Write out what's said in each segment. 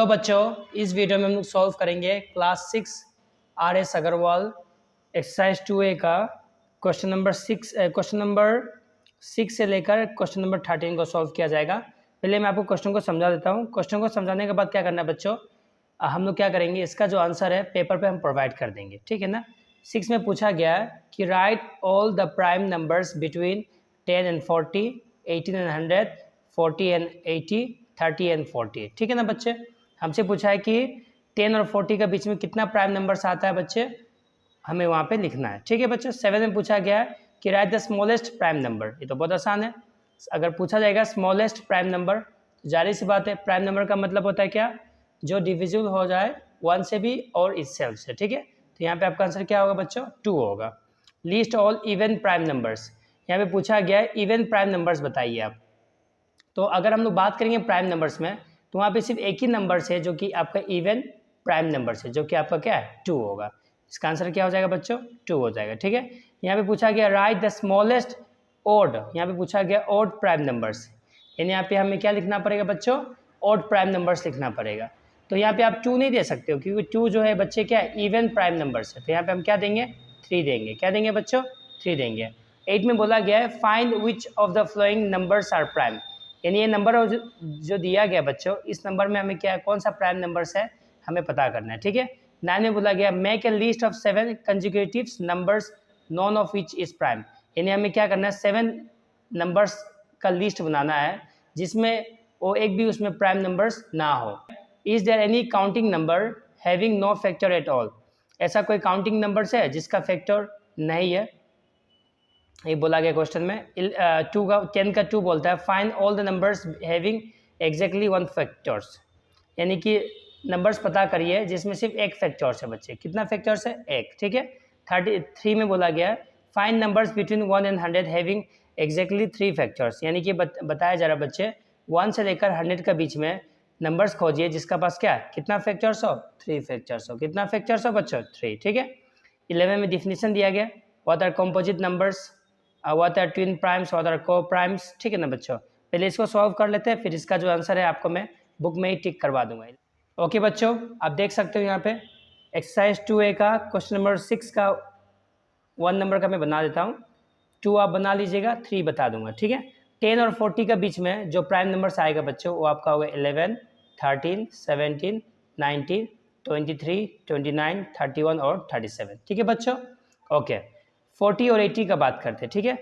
Hello बच्चों, इस video में हम लोग सॉल्व करेंगे class 6 RS Agarwal exercise 2A का क्वेश्चन नंबर 6 से लेकर क्वेश्चन नंबर 13 को सॉल्व किया जाएगा। पहले मैं आपको क्वेश्चन को समझा देता हूँ। क्वेश्चन को समझाने के बाद क्या करना है बच्चों, हम लोग क्या करेंगे, इसका जो आंसर है पेपर पे हम प्रोवाइड कर देंगे, ठीक है ना। 6 में पूछा गया कि right all the prime numbers between 10 and 40, 18 and 100, 40 and 80, 30 and 40, ठीक है ना बच्चे। हमसे पूछा है कि 10 और 40 के बीच में कितना प्राइम नंबर्स आता है बच्चे, हमें वहाँ पे लिखना है, ठीक है बच्चे। 7 में पूछा गया है कि right the smallest prime number, ये तो बहुत आसान है। अगर पूछा जाएगा स्मॉलेस्ट प्राइम नंबर, तो जाहिर सी बात है प्राइम नंबर का मतलब होता है क्या, जो डिविजिबल हो जाए 1 से भी और itself से, ठीक है। तो यहाँ पे आपका आंसर क्या होगा बच्चों, 2 होगा। Least all even prime numbers, यहाँ पे पूछा गया है इवन प्राइम नंबर्स बताइए आप। तो अगर हम लोग बात करेंगे प्राइम नंबर्स में, तो वहाँ पे सिर्फ एक ही नंबर है जो कि आपका इवन प्राइम नंबर है, जो कि आपका क्या है, 2 होगा। इसका आंसर क्या हो जाएगा बच्चों, 2 हो जाएगा, ठीक है। यहाँ पे पूछा गया राइट द स्मॉलेस्ट ओड, यहाँ पे पूछा गया ओड प्राइम नंबर्स, यानी यहाँ पे हमें क्या लिखना पड़ेगा बच्चों, ओड प्राइम नंबर्स लिखना पड़ेगा। तो यहाँ पे आप 2 नहीं दे सकते हो, क्योंकि 2 जो है बच्चे क्या है, इवन प्राइम नंबर्स है। तो यहाँ पे हम क्या देंगे, 3 देंगे। क्या देंगे बच्चों, 3 देंगे। 8 में बोला गया है find which of the following numbers are prime, यानी ये नंबर जो दिया गया बच्चों, इस नंबर में हमें क्या है, कौन सा प्राइम नंबर्स है हमें पता करना है, ठीक है। 9 में बोला गया make a list of 7 consecutive numbers none of which is prime, यानी हमें क्या करना है, 7 नंबर्स का लिस्ट बनाना है जिसमें वो एक भी उसमें प्राइम नंबर्स ना हो। Is there any counting number having no factor at all, ऐसा कोई काउंटिंग नंबर्स है जिसका फैक्टर नहीं है, ये बोला गया क्वेश्चन में। 10 का 2 बोलता है find all the numbers having exactly 1 factors, यानी कि नंबर्स पता करिए जिसमें सिर्फ एक फैक्टर्स है बच्चे। कितना फैक्टर्स है, एक, ठीक है। 33 में बोला गया find numbers between 1 and 100 having exactly 3 factors, यानी कि बताया जा रहा बच्चे 1 से लेकर 100 के बीच में नंबर्स खोजिए जिसका पास क्या, कितना फैक्टर्स हो, 3 फैक्टर्स हो। कितना फैक्टर्स हो बच्चों, 3, ठीक है। 11 में डिफिनीशन दिया गया what are composite numbers, what are twin primes, what are coprimes, ठीक है ना बच्चों। पहले इसको सॉल्व कर लेते हैं, फिर इसका जो आंसर है आपको मैं बुक में ही टिक करवा दूंगा। ओके बच्चों, आप देख सकते हो यहाँ पे एक्सरसाइज 2A का क्वेश्चन नंबर 6 का 1 नंबर का मैं बना देता हूँ, 2 आप बना लीजिएगा, 3 बता दूंगा, ठीक है। 10 और 40 के बीच में जो प्राइम नंबर्स आएगा बच्चों, वो आपका होगा 11, 13, 17, 19, 23, 29, 31 और 37, ठीक है बच्चों। ओके, 40 और 80 का बात करते हैं, ठीक है।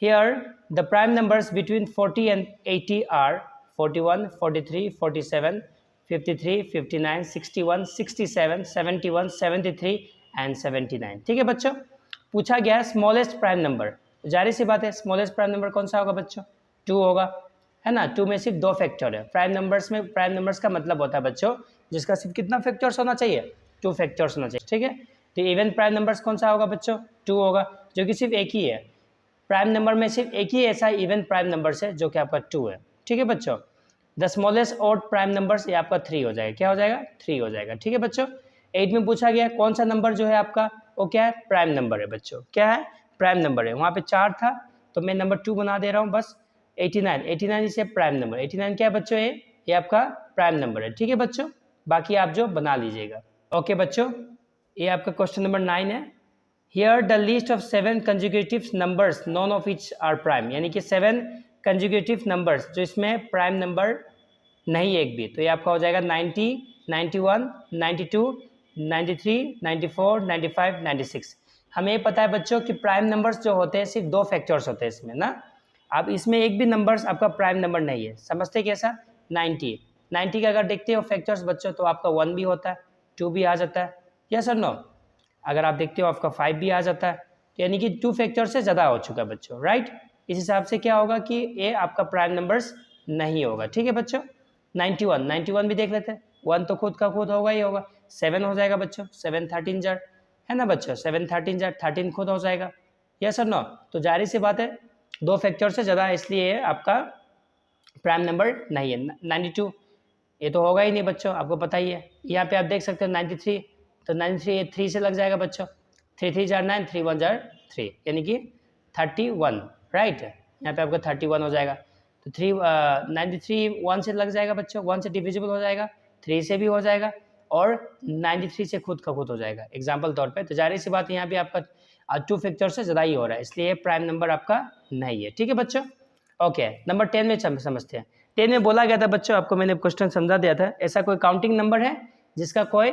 Here the prime numbers between 40 and 80 आर 41, 43, 47, 53, 59, 61, 67, 71, 73 एंड 79, ठीक है बच्चों। पूछा गया है स्मॉलेस्ट प्राइम नंबर, जाहिर सी बात है स्मॉलेस्ट प्राइम नंबर कौन सा होगा बच्चों, 2 होगा, है ना। 2 में सिर्फ 2 फैक्टर है। प्राइम नंबर्स में प्राइम नंबर्स का मतलब होता है बच्चों जिसका सिर्फ कितना फैक्टर्स होना चाहिए, 2 फैक्टर्स होना चाहिए, ठीक है। तो इवन प्राइम नंबर्स कौन सा होगा बच्चों, 2 होगा, जो कि सिर्फ एक ही है। प्राइम नंबर में सिर्फ एक ही ऐसा इवन प्राइम नंबर है जो कि आपका 2 है, ठीक है बच्चों। The smallest odd prime numbers, ये आपका 3 हो जाएगा। क्या हो जाएगा, 3 हो जाएगा, ठीक है बच्चों। 8 में पूछा गया कौन सा नंबर जो है आपका, वो क्या है, प्राइम नंबर है बच्चों। क्या है, प्राइम नंबर है। वहाँ पे 4 था तो मैं नंबर 2 बना दे रहा हूँ बस। 89 इसे प्राइम नंबर, 89 क्या है बच्चों, ये आपका प्राइम नंबर है, ठीक है बच्चों। बाकी आप जो बना लीजिएगा। ओके बच्चों, ये आपका क्वेश्चन नंबर 9 है। Here the list of 7 consecutive numbers none of which are prime, यानी कि 7 कंसेक्यूटिव नंबर्स जो इसमें प्राइम नंबर नहीं एक भी। तो ये आपका हो जाएगा 90, 91, 92, 93, 94, 95, 96। हमें पता है बच्चों कि प्राइम नंबर्स जो होते हैं सिर्फ 2 फैक्टर्स होते हैं इसमें ना। अब इसमें एक भी नंबर्स आपका प्राइम नंबर नहीं है, समझते कैसा। 90 का अगर देखते हो फैक्टर्स बच्चों, तो आपका 1 भी होता है, 2 भी आ जाता है, यस और नो। अगर आप देखते हो आपका 5 भी आ जाता है, तो यानी कि 2 फैक्टर से ज़्यादा हो चुका है बच्चों, राइट। इस हिसाब से क्या होगा कि ये आपका प्राइम नंबर्स नहीं होगा, ठीक है बच्चों। 91 भी देख लेते हैं, 1 तो खुद का खुद होगा ही होगा। 7 हो जाएगा बच्चों, 7 13 जार, है ना बच्चों, 7 13 जार, 13 खुद हो जाएगा, यस और नो। तो जाहिर सी बात है 2 फैक्टर से ज़्यादा, इसलिए आपका प्राइम नंबर नहीं है। 92 ये तो होगा ही नहीं बच्चों, आपको पता ही है। यहाँ पे आप देख सकते हो 93, तो 93 ये 3 से लग जाएगा बच्चों, 3 3 जार 9, 3 1 जार 3, यानी कि 31, राइट। यहाँ पे आपका 31 हो जाएगा। तो 93 1 से लग जाएगा बच्चों, 1 से डिविजिबल हो जाएगा, 3 से भी हो जाएगा और 93 से खुद का खुद हो जाएगा एग्जाम्पल तौर पे। तो जाहिर सी बात यहाँ पे आपका 2 फैक्टर से ज़्यादा ही हो रहा है, इसलिए प्राइम नंबर आपका नहीं है। ठीक है बच्चों, ओके। नंबर 10 में समझते हैं। 10 में बोला गया था बच्चों, आपको मैंने क्वेश्चन समझा दिया था, ऐसा कोई काउंटिंग नंबर है जिसका कोई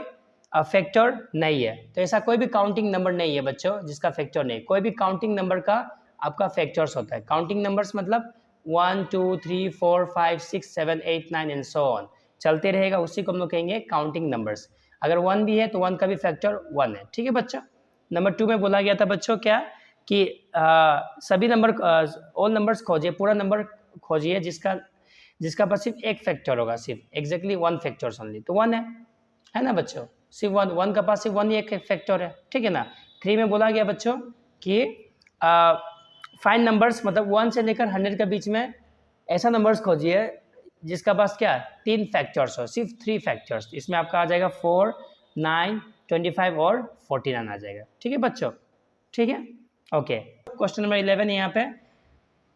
फैक्टर नहीं है। तो ऐसा कोई भी काउंटिंग नंबर नहीं है बच्चों जिसका फैक्टर नहीं। कोई भी काउंटिंग नंबर का आपका फैक्टर्स होता है। काउंटिंग नंबर्स मतलब 1 2 3 4 5 6 7 8 9 एंड सो ऑन चलते रहेगा, उसी को हम लोग कहेंगे काउंटिंग नंबर्स। अगर 1 भी है तो 1 का भी फैक्टर 1 है। ठीक है बच्चों। नंबर 2 में बोला गया था बच्चों क्या कि सभी नंबर ऑल नंबर्स खोजिए, पूरा नंबर खोजिए जिसका पास सिर्फ एक फैक्टर होगा, सिर्फ एग्जैक्टली 1 फैक्टर्स ओनली। तो 1 है ना बच्चों, सिर्फ 1 का पास सिर्फ 1 ही एक फैक्टर है। ठीक है ना। 3 में बोला गया बच्चों कि फाइंड नंबर्स मतलब 1 से लेकर 100 के बीच में ऐसा नंबर्स खोजिए जिसका पास क्या 3 फैक्टर्स हो, सिर्फ 3 फैक्टर्स। इसमें आपका आ जाएगा 4 9 25 और 49 आ जाएगा। ठीक है बच्चों, ठीक है, ओके। क्वेश्चन नंबर 11 यहाँ पे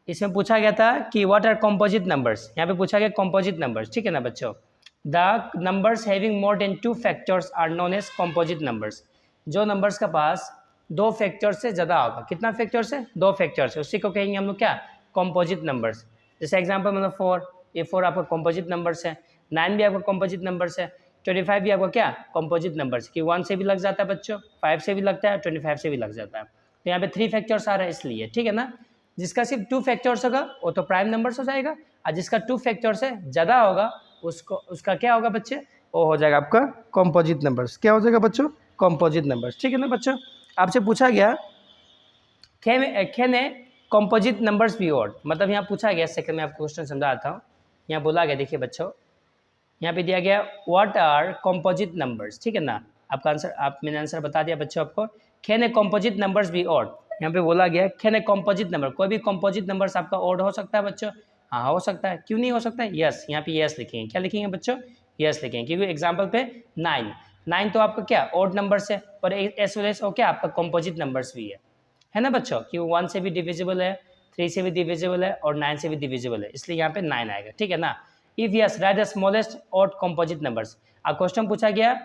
इसमें पूछा गया था कि व्हाट आर कॉम्पोजिट नंबर्स। यहाँ पे पूछा गया कॉम्पोजिट नंबर्स। ठीक है ना बच्चों। The numbers having more than 2 factors are known as composite numbers. जो नंबर्स का पास 2 फैक्टर से ज़्यादा होगा, कितना फैक्टर से 2 फैक्टर से, उसी को कहेंगे हम लोग क्या कॉम्पोजिट नंबर्स। जैसे एग्जाम्पल मतलब 4, ये 4 आपका कॉम्पोजिट नंबर्स है। 9 भी आपका कॉम्पोजिट नंबर्स है। 25 भी आपका क्या कॉम्पोजिट नंबर्स, कि 1 से भी लग जाता है बच्चों, 5 से भी लगता है, 25 से भी लग जाता है। तो यहाँ पे 3 फैक्टर्स आ रहा है इसलिए। ठीक है ना। जिसका सिर्फ 2 फैक्टर्स होगा वो तो प्राइम नंबर्स हो जाएगा, और जिसका 2 फैक्टर से ज़्यादा होगा उसका क्या होगा बच्चे, वो हो जाएगा आपका कॉम्पोजिट नंबर्स। क्या हो जाएगा बच्चों, कॉम्पोजिट नंबर्स। ठीक है ना बच्चों। आपसे पूछा गया can a composite numbers be odd, मतलब यहाँ पूछा गया, सेकंड में आपको क्वेश्चन समझाता हूँ। यहाँ बोला गया, देखिए बच्चों यहाँ पे दिया गया व्हाट आर कॉम्पोजिट नंबर्स। ठीक है ना। आपका आंसर मैंने आंसर बता दिया बच्चों आपको। Can a composite numbers be odd, यहाँ पे बोला गया कैन ए कॉम्पोजिट नंबर, कोई भी कॉम्पोजिट नंबर्स आपका ऑड हो सकता है बच्चों। हाँ हो सकता है, क्यों नहीं हो सकता है, यस। यहाँ पे यस लिखेंगे, क्या लिखेंगे बच्चों, यस लिखेंगे, क्योंकि एग्जाम्पल पे 9 तो आपका क्या ऑड नंबर्स है, और एस वेल एस ओ क्या आपका कॉम्पोजिट नंबर्स भी है ना बच्चों, कि 1 से भी डिविजिबल है, 3 से भी डिविजिबल है और 9 से भी डिविजिबल है, इसलिए यहाँ पे 9 आएगा। ठीक है ना। If yes right the smallest odd composite numbers. अब क्वेश्चन पूछा गया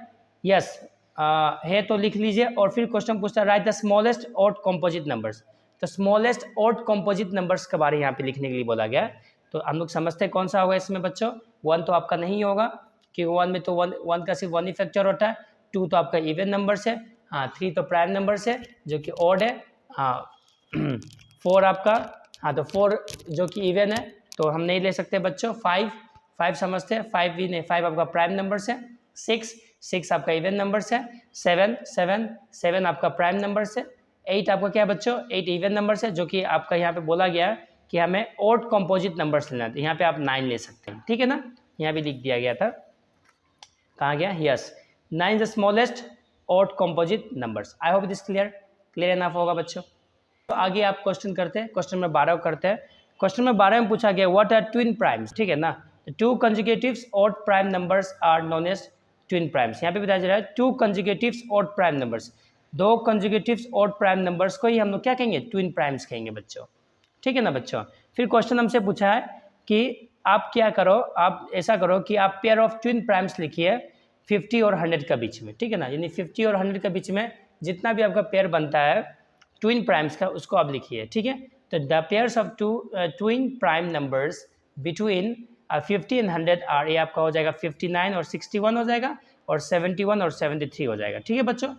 यस है तो लिख लीजिए, और फिर क्वेश्चन पूछता है right the smallest odd composite numbers. तो स्मॉलेस्ट ऑड कॉम्पोजिट नंबर्स के बारे यहाँ पे लिखने के लिए बोला गया। तो हम लोग समझते हैं कौन सा होगा इसमें बच्चों। 1 तो आपका नहीं होगा, क्योंकि 1 में तो 1 का सिर्फ 1 ही फैक्टर होता है। 2 तो आपका इवन नंबर्स है, हाँ। 3 तो प्राइम नंबर्स है जो कि ऑड है, हाँ। 4 आपका, हाँ तो 4 जो कि इवन है तो हम नहीं ले सकते बच्चों। 5 समझते हैं, 5 भी नहीं, 5 आपका प्राइम नंबर्स है। 6 आपका इवन नंबर्स है। 7 आपका प्राइम नंबर्स है। 8 आपका क्या बच्चों, 8 इवन नंबर्स है, जो कि आपका यहाँ पे बोला गया कि हमें ऑड कॉम्पोजिट नंबर्स लेना है, तो यहाँ पे आप 9 ले सकते हैं। ठीक है ना। यहाँ भी लिख दिया गया था, कहाँ गया, yes 9 the smallest odd composite numbers. I hope this clear enough होगा बच्चों। तो आगे आप क्वेश्चन करते हैं, क्वेश्चन नंबर 12 करते हैं। क्वेश्चन नंबर 12 में पूछा गया व्हाट आर ट्विन प्राइम्स। ठीक है ना। 2 consecutive odd prime numbers are known as twin primes. यहाँ पे बताया जा रहा है 2 consecutive odd prime numbers, 2 consecutive odd prime numbers को ही हम लोग क्या कहेंगे, ट्विन प्राइम्स कहेंगे बच्चों। ठीक है ना बच्चों। फिर क्वेश्चन हमसे पूछा है कि आप क्या करो, आप ऐसा करो कि आप पेयर ऑफ ट्विन प्राइम्स लिखिए 50 और 100 के बीच में। ठीक है ना। यानी 50 और 100 के बीच में जितना भी आपका पेयर बनता है ट्विन प्राइम्स का, उसको आप लिखिए। ठीक है। तो the pairs of twin prime numbers between 50 and 100 are, ये आपका हो जाएगा 59 और 61 हो जाएगा, और 71 और 73 हो जाएगा। ठीक है बच्चों।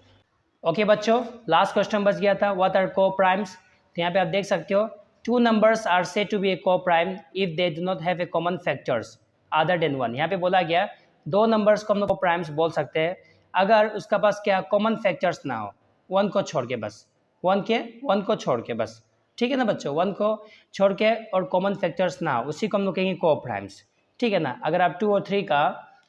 ओके बच्चों, लास्ट क्वेश्चन बच गया था व्हाट आर को प्राइम्स। तो यहाँ पे आप देख सकते हो 2 numbers are said to be a co-prime if they do not have a common factors other than 1। यहाँ पे बोला गया 2 नंबर्स को हम लोग co-primes बोल सकते हैं अगर उसका पास क्या कॉमन फैक्टर्स ना हो, 1 को छोड़ के बस, 1 को छोड़ के बस। ठीक है ना बच्चों, 1 को छोड़ के और कॉमन फैक्टर्स ना हो, उसी को हम लोग कहेंगे co-primes। ठीक है ना। अगर आप 2 और 3 का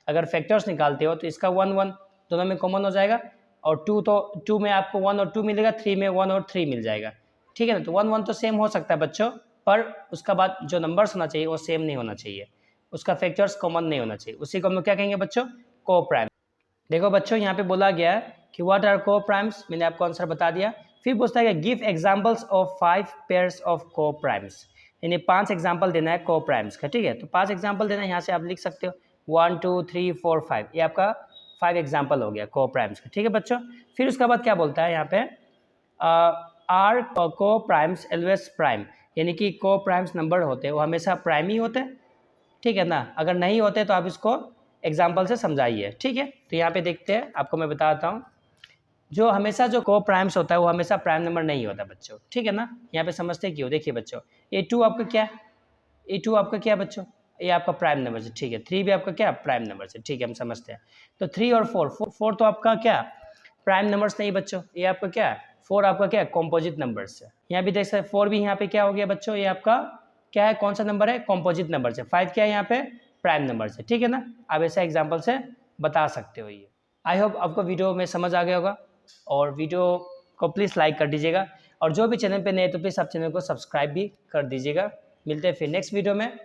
अगर फैक्टर्स निकालते हो तो इसका 1 दोनों में कॉमन हो जाएगा, और 2 में आपको 1 और 2 मिलेगा, 3 में 1 और 3 मिल जाएगा। ठीक है ना। तो 1 तो सेम हो सकता है बच्चों, पर उसका बाद जो नंबर्स होना चाहिए वो सेम नहीं होना चाहिए, उसका फैक्टर्स कॉमन नहीं होना चाहिए, उसी को हम लोग क्या कहेंगे बच्चों, को प्राइम। देखो बच्चों यहाँ पे बोला गया कि व्हाट आर को प्राइम्स, मैंने आपको आंसर बता दिया। फिर पूछता है give examples of 5 pairs of को प्राइम्स, यानी 5 एग्जाम्पल देना है को प्राइम्स का। ठीक है। तो 5 एग्जाम्पल देना है, यहाँ से आप लिख सकते हो 1 2 3 4 5, ये आपका 5 एग्जाम्पल हो गया को प्राइम्स का। ठीक है बच्चों, फिर उसके बाद क्या बोलता है यहाँ पे, आर को प्राइम्स एलवेस प्राइम, यानी कि को प्राइम्स नंबर होते हैं वो हमेशा प्राइम ही होते हैं। ठीक है ना, अगर नहीं होते तो आप इसको एग्जाम्पल से समझाइए। ठीक है, तो यहाँ पे देखते हैं, आपको मैं बताता हूँ, जो हमेशा जो को प्राइम्स होता है वो हमेशा प्राइम नंबर नहीं होता बच्चों। ठीक है ना, यहाँ पे समझते क्यों, देखिए बच्चों, ये 2 आपका क्या है, ये 2 आपका क्या है बच्चों, ये आपका प्राइम नंबर से। ठीक है, 3 भी आपका क्या प्राइम नंबर से। ठीक है, हम समझते हैं। तो 3 और 4 तो आपका क्या प्राइम नंबर्स नहीं बच्चों, ये आपका क्या है 4 आपका क्या कॉम्पोजिट नंबर्स है। यहाँ भी देख सकते 4 भी यहाँ पे क्या हो गया बच्चों, ये आपका क्या है, कौन सा नंबर है, कॉम्पोजिट नंबर से। 5 क्या है यहाँ पे प्राइम नंबर से। ठीक है ना, आप ऐसा एग्जाम्पल से बता सकते हो ये। आई होप आपको वीडियो में समझ आ गया होगा, और वीडियो को प्लीज़ लाइक कर दीजिएगा, और जो भी चैनल पे नए तो प्लीज़ आप चैनल को सब्सक्राइब भी कर दीजिएगा। मिलते हैं फिर नेक्स्ट वीडियो में।